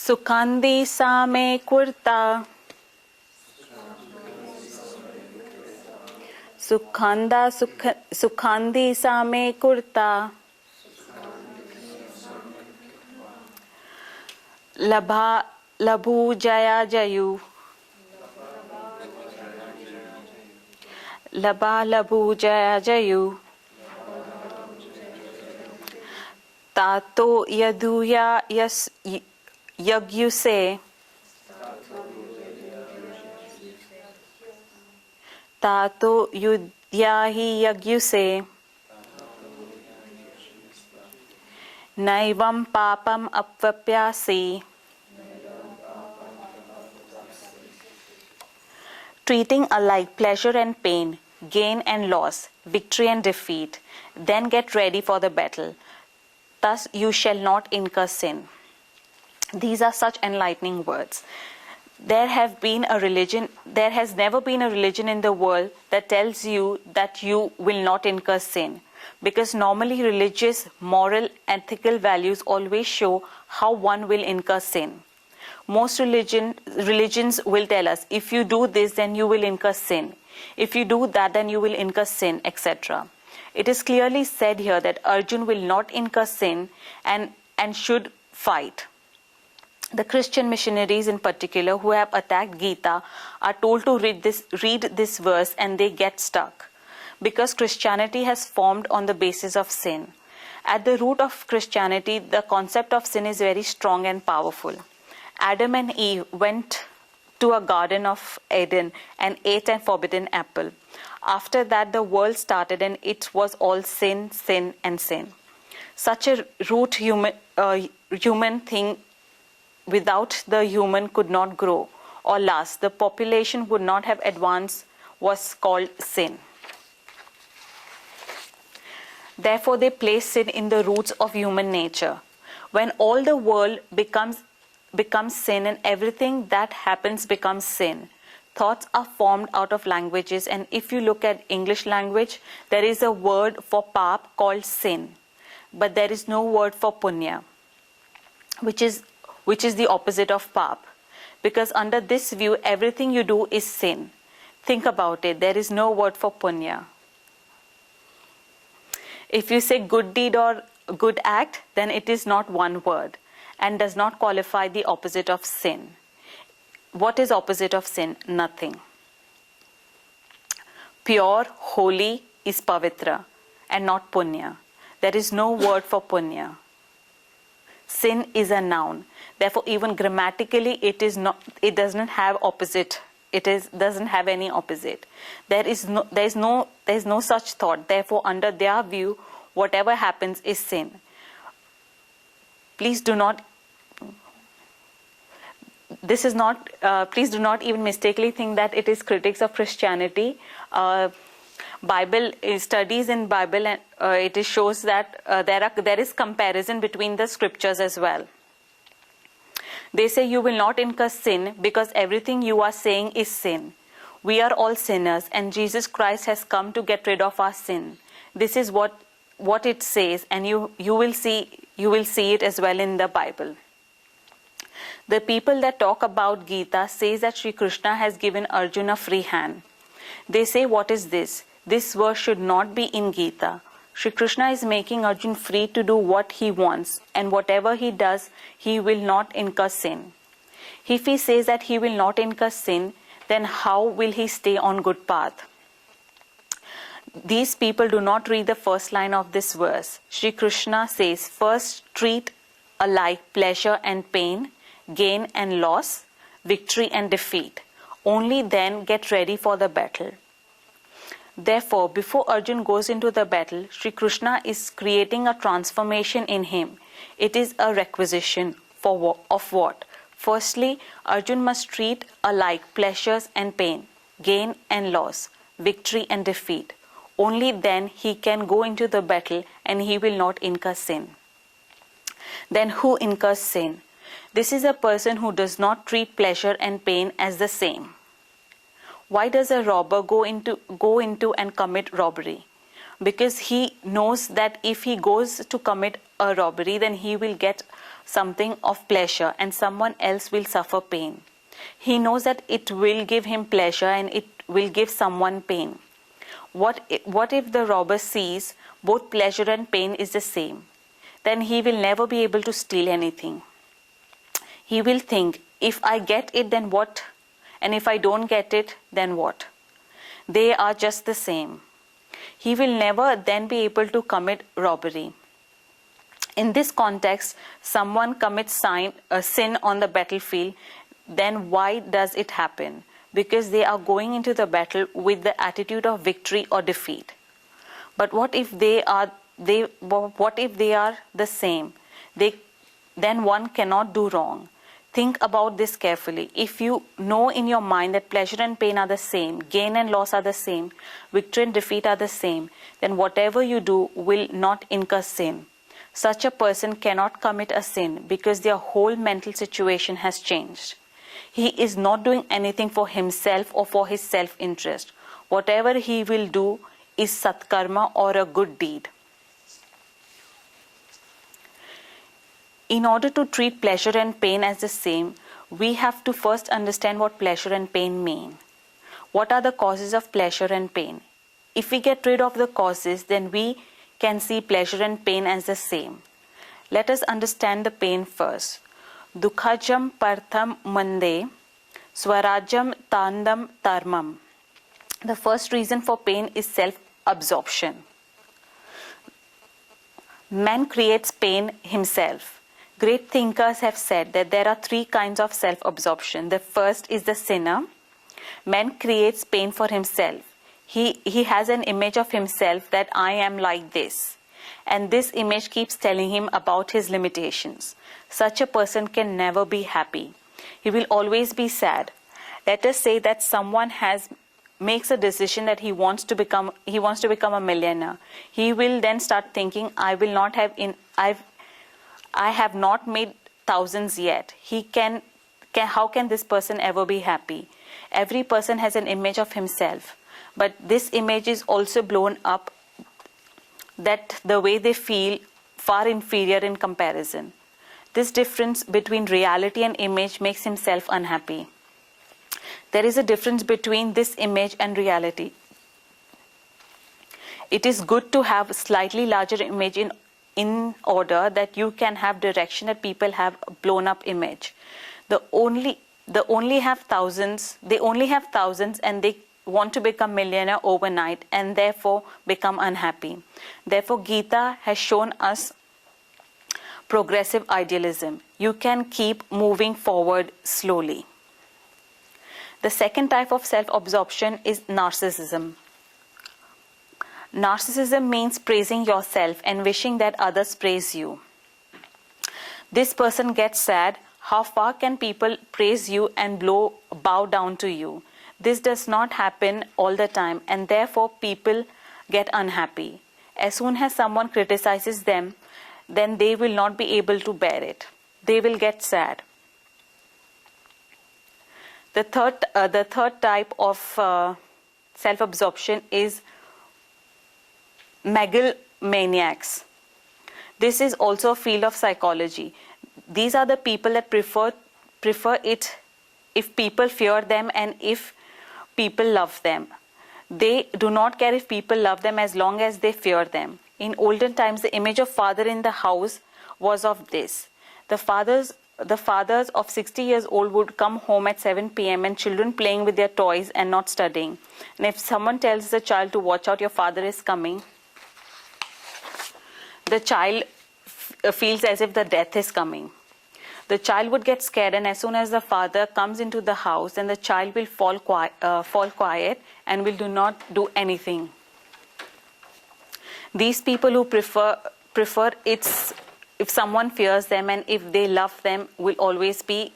Sukhandi same kurta. Sukhandi same kurta. Labhu jaya jayu. Labhu jaya jayu. Tato yaduya yagyuse. Tato yudyahi yagyuse. Naivam papam apvapyasi. Treating alike pleasure and pain, gain and loss, victory and defeat, then get ready for the battle. Thus you shall not incur sin. These are such enlightening words. There has never been a religion in the world that tells you that you will not incur sin. Because normally religious, moral, ethical values always show how one will incur sin. Most religions will tell us, if you do this, then you will incur sin. If you do that, then you will incur sin, etc. It is clearly said here that Arjun will not incur sin and should fight. The Christian missionaries in particular who have attacked Gita are told to read this verse and they get stuck. Because Christianity has formed on the basis of sin. At the root of Christianity, the concept of sin is very strong and powerful. Adam and Eve went to a garden of Eden and ate a forbidden apple. After that, the world started and it was all sin, sin and sin. Such a root human thing without the human could not grow or last. The population would not have advanced was called sin. Therefore, they place sin in the roots of human nature. When all the world becomes sin and everything that happens becomes sin, thoughts are formed out of languages, and if you look at English language, there is a word for pap called sin, but there is no word for punya, which is the opposite of pap. Because under this view, everything you do is sin. Think about it, there is no word for punya. If you say good deed or good act, then it is not one word and does not qualify the opposite of sin. What is opposite of sin? Nothing. Pure, holy is pavitra and not punya. There is no word for punya. Sin is a noun. Therefore, even grammatically, it doesn't have opposite. Doesn't have any opposite. There is no such thought. Therefore, under their view, whatever happens is sin. Please do not even mistakenly think that it is critics of Christianity. Bible studies in Bible, it shows that there is comparison between the scriptures as well. They say you will not incur sin because everything you are saying is sin. We are all sinners and Jesus Christ has come to get rid of our sin. This is what it says, and you will see it as well in the Bible. The people that talk about Gita says that Sri Krishna has given Arjuna a free hand. They say, what is this? This verse should not be in Gita. Sri Krishna is making Arjuna free to do what he wants, and whatever he does, he will not incur sin. If he says that he will not incur sin, then how will he stay on good path? These people do not read the first line of this verse. Sri Krishna says, first treat alike pleasure and pain, gain and loss, victory and defeat. Only then get ready for the battle. Therefore, before Arjuna goes into the battle, Sri Krishna is creating a transformation in him. It is a requisition of what? Firstly, Arjuna must treat alike pleasures and pain, gain and loss, victory and defeat. Only then he can go into the battle and he will not incur sin. Then who incurs sin? This is a person who does not treat pleasure and pain as the same. Why does a robber go into and commit robbery? Because he knows that if he goes to commit a robbery, then he will get something of pleasure and someone else will suffer pain. He knows that it will give him pleasure and it will give someone pain. What if the robber sees both pleasure and pain is the same? Then he will never be able to steal anything. He will think, if I get it, then what? And if I don't get it, then what? They are just the same. He will never then be able to commit robbery. In this context, someone commits a sin on the battlefield, then why does it happen? Because they are going into the battle with the attitude of victory or defeat. But what if they are the same? Then one cannot do wrong. Think about this carefully. If you know in your mind that pleasure and pain are the same, gain and loss are the same, victory and defeat are the same, then whatever you do will not incur sin. Such a person cannot commit a sin because their whole mental situation has changed. He is not doing anything for himself or for his self-interest. Whatever he will do is satkarma or a good deed. In order to treat pleasure and pain as the same, we have to first understand what pleasure and pain mean. What are the causes of pleasure and pain? If we get rid of the causes, then we can see pleasure and pain as the same. Let us understand the pain first. Dukhajam partham mande, swarajam tandam tarmam. The first reason for pain is self-absorption. Man creates pain himself. Great thinkers have said that there are three kinds of self-absorption. The first is the sinner. Man creates pain for himself. He has an image of himself that I am like this. And this image keeps telling him about his limitations. Such a person can never be happy. He will always be sad. Let us say that someone makes a decision that he wants to become a millionaire. He will then start thinking, I have not made thousands yet. How can this person ever be happy? Every person has an image of himself, but this image is also blown up that the way they feel far inferior in comparison. This difference between reality and image makes himself unhappy. There is a difference between this image and reality. It is good to have a slightly larger image in order that you can have direction, that people have a blown up image. They only have thousands and they want to become millionaire overnight and therefore become unhappy. Therefore, Gita has shown us progressive idealism. You can keep moving forward slowly. The second type of self-absorption is narcissism. Narcissism means praising yourself and wishing that others praise you. This person gets sad. How far can people praise you and bow down to you? This does not happen all the time, and therefore people get unhappy. As soon as someone criticizes them, then they will not be able to bear it. They will get sad. The third type of self-absorption is megalomaniacs. This is also a field of psychology. These are the people that prefer it if people fear them and if people love them. They do not care if people love them as long as they fear them. In olden times, the image of father in the house was of this. The fathers of 60 years old would come home at 7 p.m. and children playing with their toys and not studying. And if someone tells the child to watch out, your father is coming, the child feels as if the death is coming. The child would get scared, and as soon as the father comes into the house, then the child will fall quiet and will not do anything. These people who prefer it's if someone fears them and if they love them will always be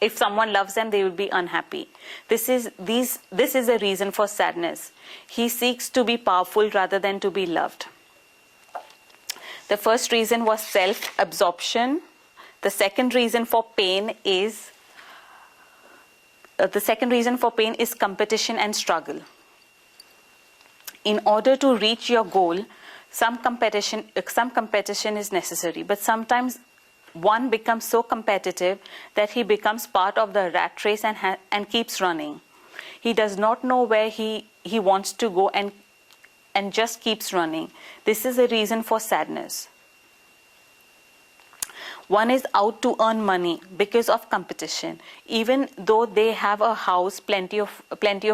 if someone loves them, they will be unhappy. This is a reason for sadness. He seeks to be powerful rather than to be loved. The first reason was self-absorption. The second reason for pain is competition and struggle. In order to reach your goal, Some competition is necessary, but sometimes one becomes so competitive that he becomes part of the rat race and keeps running. He does not know where he wants to go and just keeps running. This is a reason for sadness. One is out to earn money because of competition. Even though they have a house, plenty of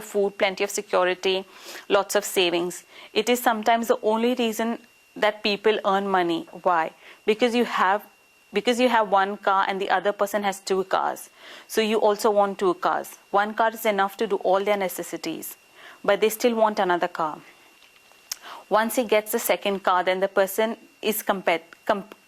food, plenty of security, lots of savings, it is sometimes the only reason that people earn money. Why? Because you have one car and the other person has 2 cars. So you also want 2 cars. 1 car is enough to do all their necessities, but they still want another car. Once he gets the second car, then the person is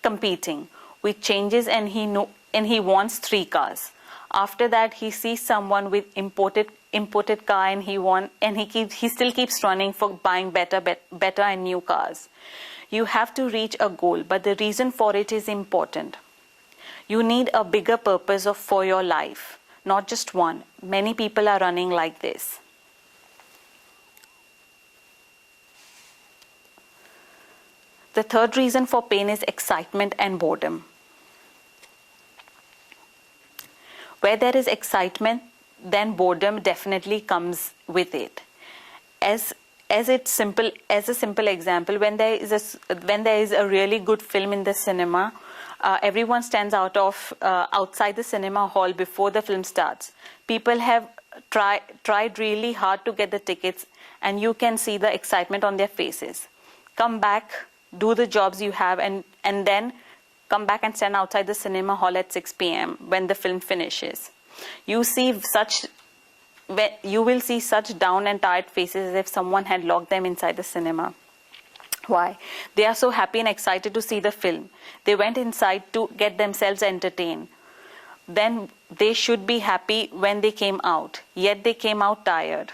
competing, which changes, and he wants 3 cars. After that, he sees someone with imported car, and he still keeps running for buying better and new cars. You have to reach a goal, but the reason for it is important. You need a bigger purpose for your life, not just one. Many people are running like this. The third reason for pain is excitement and boredom. Where there is excitement, then boredom definitely comes with it. As a simple example, when there is a really good film in the cinema, everyone stands outside the cinema hall before the film starts. People have tried really hard to get the tickets, and you can see the excitement on their faces. Come back, do the jobs you have, and then come back and stand outside the cinema hall at 6 p.m. when the film finishes. You will see such down and tired faces as if someone had locked them inside the cinema. Why? They are so happy and excited to see the film. They went inside to get themselves entertained. Then they should be happy when they came out, yet they came out tired.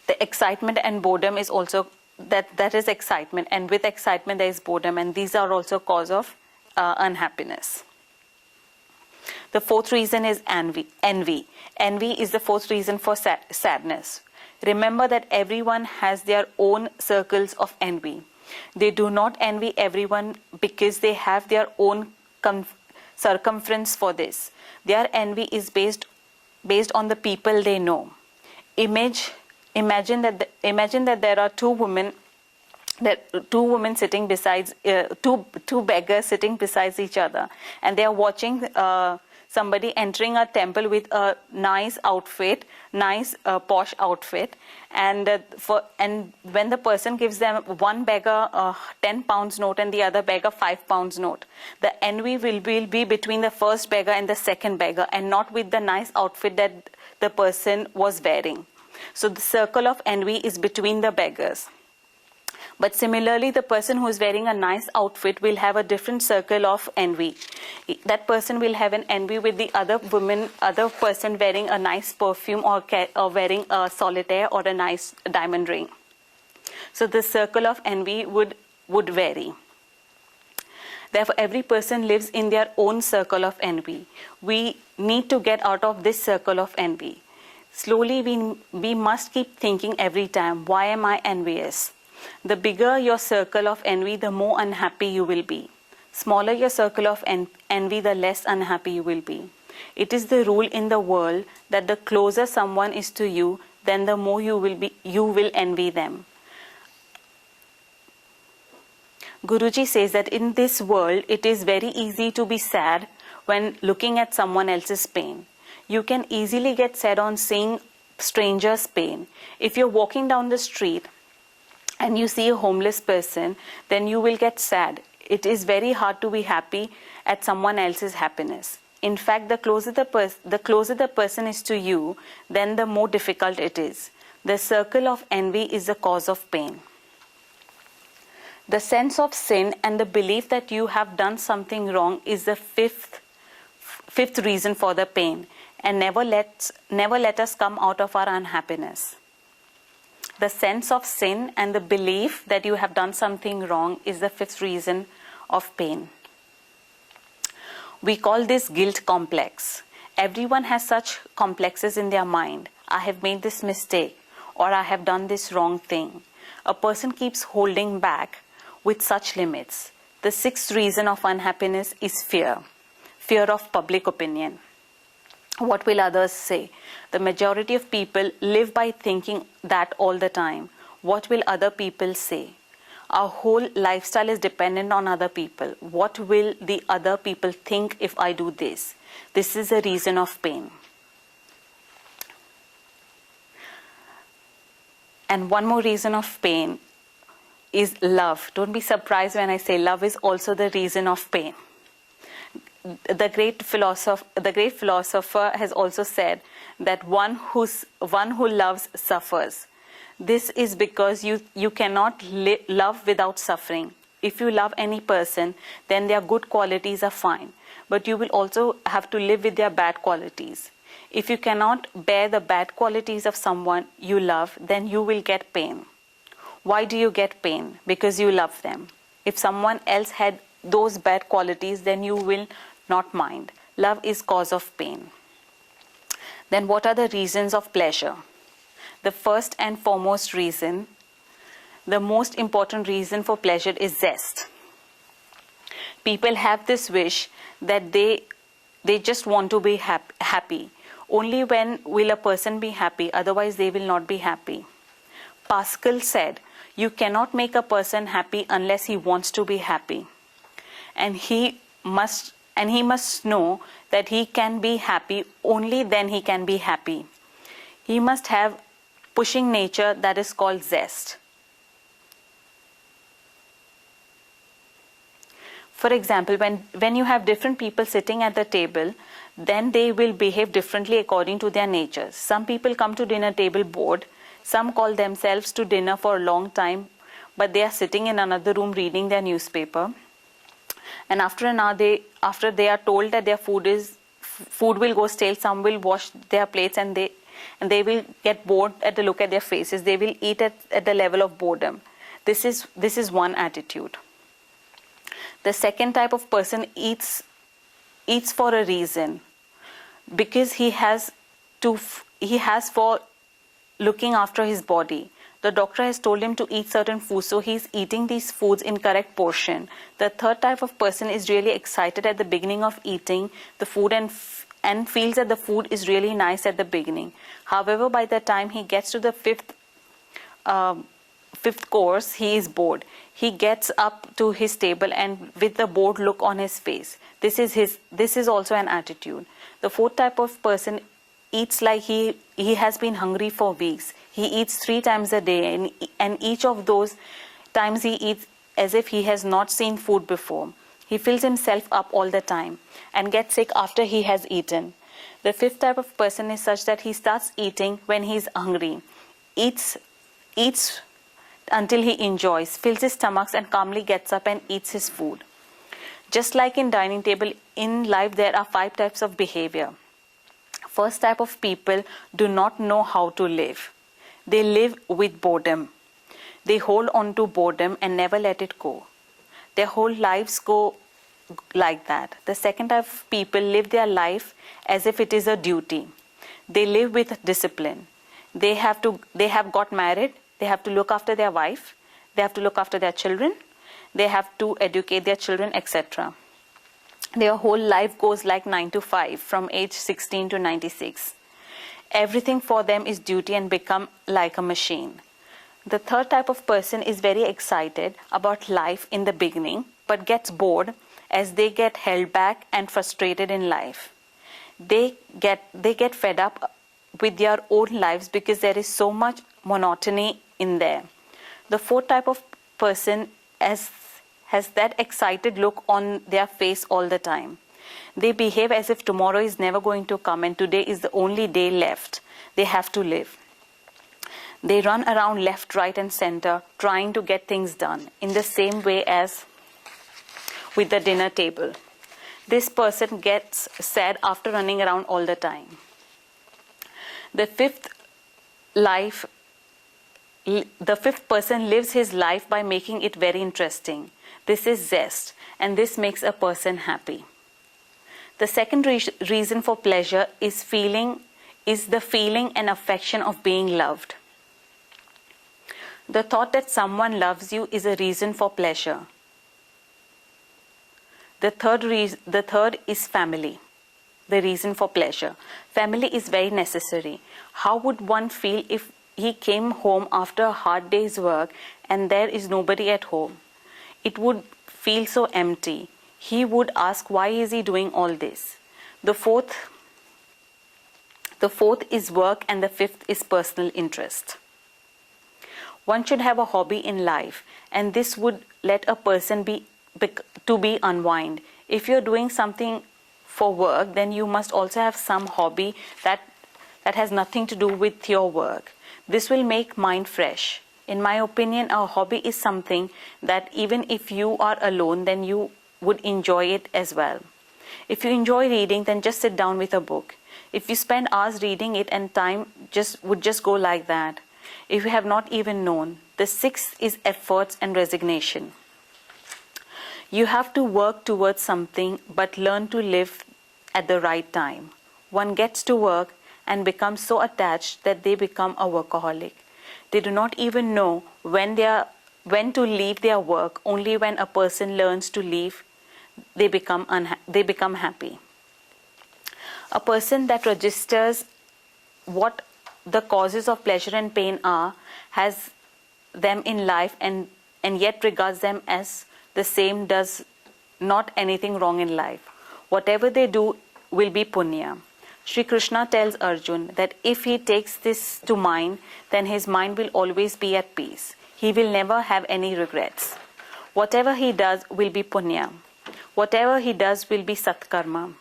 The excitement and boredom is also that is excitement, and with excitement there is boredom, and these are also cause of unhappiness. The fourth reason is envy. Envy is the fourth reason for sadness. Remember that everyone has their own circles of envy. They do not envy everyone because they have their own circumference for this. Their envy is based on the people they know. Imagine that there are two women sitting beside two beggars sitting beside each other, and they are watching somebody entering a temple with a nice outfit, posh outfit, and when the person gives them one beggar a 10 pounds note and the other beggar 5 pounds note, the envy will be between the first beggar and the second beggar, and not with the nice outfit that the person was wearing. So the circle of envy is between the beggars. But similarly, the person who is wearing a nice outfit will have a different circle of envy. That person will have an envy with the other person wearing a nice perfume or wearing a solitaire or a nice diamond ring. So the circle of envy would vary. Therefore, every person lives in their own circle of envy. We need to get out of this circle of envy. Slowly, we must keep thinking every time, why am I envious? The bigger your circle of envy, the more unhappy you will be. Smaller your circle of envy, the less unhappy you will be. It is the rule in the world that the closer someone is to you, then the more you will envy them. Guruji says that in this world, it is very easy to be sad when looking at someone else's pain. You can easily get sad on seeing strangers' pain. If you're walking down the street and you see a homeless person, then you will get sad. It is very hard to be happy at someone else's happiness. In fact, the closer the person is to you, then the more difficult it is. The circle of envy is the cause of pain. The sense of sin and the belief that you have done something wrong is the fifth reason for the pain. And never let us come out of our unhappiness. The sense of sin and the belief that you have done something wrong is the fifth reason of pain. We call this guilt complex. Everyone has such complexes in their mind. I have made this mistake, or I have done this wrong thing. A person keeps holding back with such limits. The sixth reason of unhappiness is fear. Fear of public opinion. What will others say? The majority of people live by thinking that all the time. What will other people say? Our whole lifestyle is dependent on other people. What will the other people think if I do this? This is a reason of pain. And one more reason of pain is love. Don't be surprised when I say love is also the reason of pain. The great philosopher has also said that one who loves suffers. This is because you cannot love without suffering. If you love any person, then their good qualities are fine. But you will also have to live with their bad qualities. If you cannot bear the bad qualities of someone you love, then you will get pain. Why do you get pain? Because you love them. If someone else had those bad qualities, then you will not mind. Love is cause of pain. Then what are the reasons of pleasure? The first and foremost reason, the most important reason for pleasure is zest. People have this wish that they just want to be happy. Only when will a person be happy, otherwise they will not be happy. Pascal said, you cannot make a person happy unless he wants to be happy. And he must know that he can be happy, only then he can be happy. He must have pushing nature that is called zest. For example, when you have different people sitting at the table, then they will behave differently according to their natures. Some people come to dinner table bored. Some call themselves to dinner for a long time, but they are sitting in another room reading their newspaper. And after an hour, after they are told that their food will go stale, some will wash their plates and they will get bored at the look at their faces. They will eat at the level of boredom. This is one attitude. The second type of person eats for a reason, because he has for looking after his body. The doctor has told him to eat certain foods, so he's eating these foods in correct portion. The third type of person is really excited at the beginning of eating the food and feels that the food is really nice at the beginning. However, by the time he gets to the fifth course, he is bored. He gets up to his table and with the bored look on his face. This is also an attitude. The fourth type of person eats like he has been hungry for weeks. He eats 3 times a day, and each of those times he eats as if he has not seen food before. He fills himself up all the time and gets sick after he has eaten. The fifth type of person is such that he starts eating when he is hungry, eats until he enjoys, fills his stomach and calmly gets up and eats his food. Just like in dining table, in life there are 5 types of behavior. First type of people do not know how to live. They live with boredom. They hold on to boredom and never let it go. Their whole lives go like that. The second type of people live their life as if it is a duty. They live with discipline. They have got married. They have to look after their wife. They have to look after their children. They have to educate their children, etc. Their whole life goes like 9 to 5, from age 16 to 96. Everything for them is duty and become like a machine. The third type of person is very excited about life in the beginning, but gets bored as they get held back and frustrated in life. They get fed up with their own lives because there is so much monotony in there. The fourth type of person has that excited look on their face all the time. They behave as if tomorrow is never going to come and today is the only day left. They have to live. They run around left, right and center trying to get things done in the same way as with the dinner table. This person gets sad after running around all the time. The fifth person lives his life by making it very interesting. This is zest, and this makes a person happy. The second reason for pleasure is the feeling and affection of being loved. The thought that someone loves you is a reason for pleasure. The third is family, the reason for pleasure. Family is very necessary. How would one feel if he came home after a hard day's work and there is nobody at home? It would feel so empty. He would ask, why is he doing all this? The fourth is work, and the fifth is personal interest. One should have a hobby in life, and this would let a person be unwind. If you're doing something for work, then you must also have some hobby that has nothing to do with your work. This will make mind fresh. In my opinion, a hobby is something that even if you are alone, then you would enjoy it as well. If you enjoy reading, then just sit down with a book. If you spend hours reading it and time would just go like that, if you have not even known. The sixth is efforts and resignation. You have to work towards something, but learn to live at the right time. One gets to work and becomes so attached that they become a workaholic. They do not even know when to leave their work. Only when a person learns to leave, they become happy. A person that registers what the causes of pleasure and pain are, has them in life, and yet regards them as the same, does not anything wrong in life. Whatever they do will be punya. Sri Krishna tells Arjun that if he takes this to mind, then his mind will always be at peace. He will never have any regrets. Whatever he does will be punya. Whatever he does will be satkarma.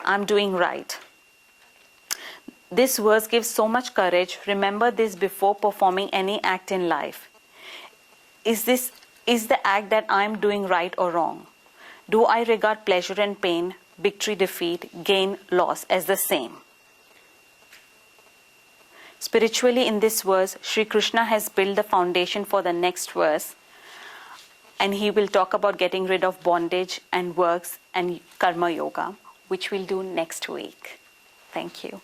I'm doing right. This verse gives so much courage. Remember this before performing any act in life. Is the act that I'm doing right or wrong? Do I regard pleasure and pain, victory, defeat, gain, loss as the same? Spiritually, in this verse, Sri Krishna has built the foundation for the next verse, and he will talk about getting rid of bondage and works and karma yoga, which we'll do next week. Thank you.